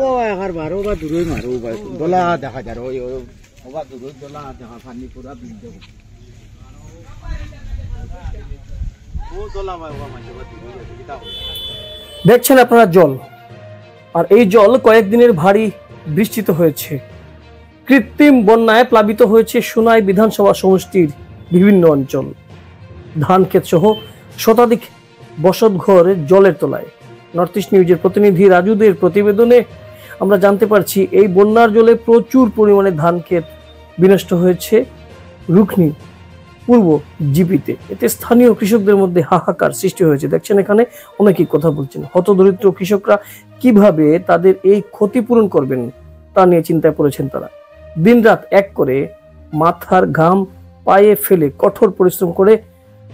ও একার বারো বা দূরই মারো দোলা দেখা যায় ওই ওবা দূরই দোলা দেখা পানি পুরা বিন্দু ও দোলা বা ওবা মাঝে বা দূরই কিতা দেখছেন আপনারা জল, আর এই জল কয়েকদিনের ভারী বৃষ্টিতে হয়েছে। কৃত্রিম বন্যায় প্লাবিত হয়েছে সোনাই বিধানসভা সমষ্টির বিভিন্ন অঞ্চল। ধান ক্ষেত সহ শতাধিক বসতঘর জলের তলায়। নর্থ ইস্ট নিউজের প্রতিনিধি রাজুদের প্রতিবেদনে আমরা জানতে পারছি এই বন্যার জলে প্রচুর পরিমাণে ধান ক্ষেত বিনষ্ট হয়েছে রুকনি পূর্ব জিপিতে। এতে স্থানীয় কৃষকদের মধ্যে হাহাকার সৃষ্টি হয়েছে। দেখছেন এখানে অনেকেই কথা বলছেন। হতদরিদ্র কৃষকরা কিভাবে তাদের এই ক্ষতিপূরণ করবেন তা নিয়ে চিন্তায় পড়েছেন তারা। দিনরাত এক করে মাথার ঘাম পায়ে ফেলে কঠোর পরিশ্রম করে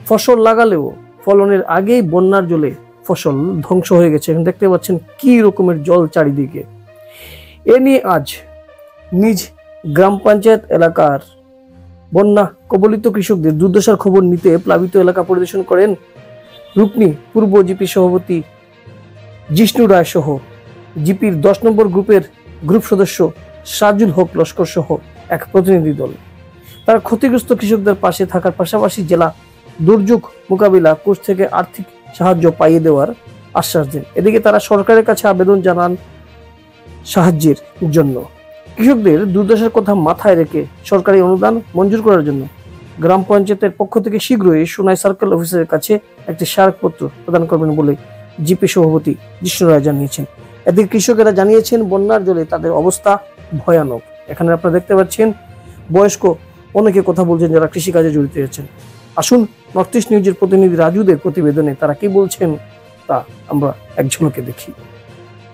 ফসল লাগালেও ফলনের আগেই বন্যার জলে ফসল ধ্বংস হয়ে গেছে। এখন দেখতে পাচ্ছেন কি রকমের জল চারিদিকে। এ নিয়ে আজ নিজ গ্রাম পঞ্চায়েত এলাকার বন্যা কবলিত কৃষকদের দুর্দশার খবর নিতে প্লাবিত এলাকা পরিদর্শন করেন রুকনি পূর্ব জিপি সভাপতি জিষ্ণু রায় সহ জিপির 10 নম্বর গ্রুপের গ্রুপ সদস্য সাজুল হক লস্কর সহ এক প্রতিনিধি দল। তারা ক্ষতিগ্রস্ত কৃষকদের পাশে থাকার পাশাপাশি জেলা দুর্যোগ মোকাবিলা কোষ থেকে আর্থিক সাহায্য পাইয়ে দেওয়ার আশ্বাস দেন। এদিকে তারা সরকারের কাছে আবেদন জানান সাহায্যের জন্য। কৃষকদের দুর্দশার কথা মাথায় রেখে সরকারি অনুদান মঞ্জুর করার জন্য গ্রাম পঞ্চায়েতের পক্ষ থেকে শীঘ্রই সোনাই সার্কেল অফিসারের কাছে একটি স্মারকপত্র প্রদান করবেন বলে জিপি সভাপতি জিষ্ণু রায় জানিয়েছেন। এদিকে কৃষকেরা জানিয়েছেন বন্যার জলে তাদের অবস্থা ভয়ানক। এখানে আপনারা দেখতে পাচ্ছেন বয়স্ক অনেকে কথা বলছেন যারা কৃষিকাজে জড়িত আছেন। আসুন নর্থ ইস্ট নিউজের প্রতিনিধি রাজুদের প্রতিবেদনে তারা কি বলছেন তা আমরা এক ঝলকে দেখি।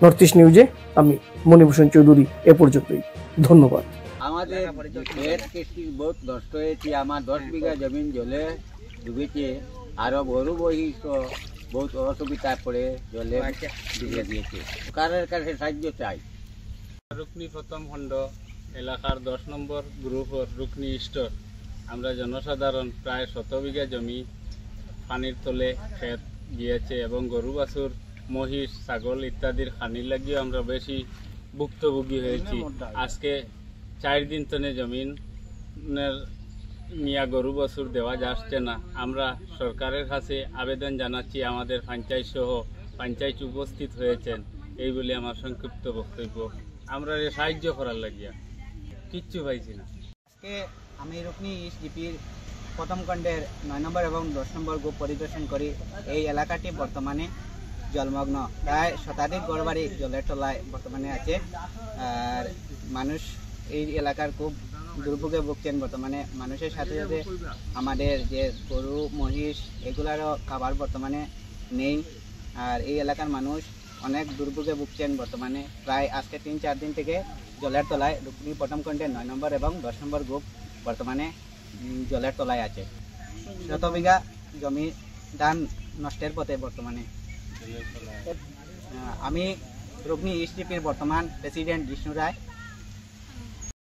নর্থ ইস্ট নিউজে আমি মণিভূষণ চৌধুরী, এ পর্যন্তই। ধন্যবাদ। আমাদের ক্ষেত কৃষি বহুত নষ্ট হয়েছে। আমার 10 বিঘা জমিন জলে ডুবেছে। আরো গরু বহিষ্ঠ বহুত অসুবিধায় পড়ে জলে ডুবে গিয়েছে। সরকারের কাছে সাহায্য চাই। রুকনি প্রথম খণ্ড এলাকার 10 নম্বর গ্রুপর রুকনি স্টোর আমরা জনসাধারণ প্রায় 100 বিঘা জমি পানির তলে ক্ষেত গিয়েছে এবং গরু বাছুর মহিষ ছাগল ইত্যাদির খানির লাগিয়েও আমরা বেশি ভুক্তভোগী হয়েছি। আজকে 4 দিন তনে জমিনের মিয়া গরু বাছুর দেওয়া যাচ্ছে না। আমরা সরকারের কাছে আবেদন জানাচ্ছি। আমাদের পঞ্চায়েত সহ পঞ্চায়েত উপস্থিত হয়েছেন এই বলে আমার সংক্ষিপ্ত বক্তব্য। আমরা সাহায্য করার লাগিয়া কিচ্ছু পাইছি না। আজকে আমি রুকনি ইস্ট জিপির প্রথম খণ্ডের 9 নম্বর এবং 10 নম্বর গ্রুপ পরিদর্শন করি। এই এলাকাটি বর্তমানে জলমগ্ন। প্রায় শতাধিক ঘরবাড়ি জলের তলায় বর্তমানে আছে। আর মানুষ এই এলাকার খুব দুর্ভোগে ভুগছেন বর্তমানে। মানুষের সাথে সাথে আমাদের যে গরু মহিষ এগুলারও খাবার বর্তমানে নেই। আর এই এলাকার মানুষ অনেক দুর্ভোগে ভুগছেন বর্তমানে। প্রায় আজকে 3-4 দিন থেকে জলের তলায় রুকনি প্রথম খণ্ডের 9 নম্বর এবং 10 নম্বর গ্রুপ বর্তমানে জলের তলায় আছে। 100 বিঘা জমি ধান নষ্টের পথে বর্তমানে। আমি রুকনি ইস্ট জিপির বর্তমান প্রেসিডেন্ট জিষ্ণু রায়।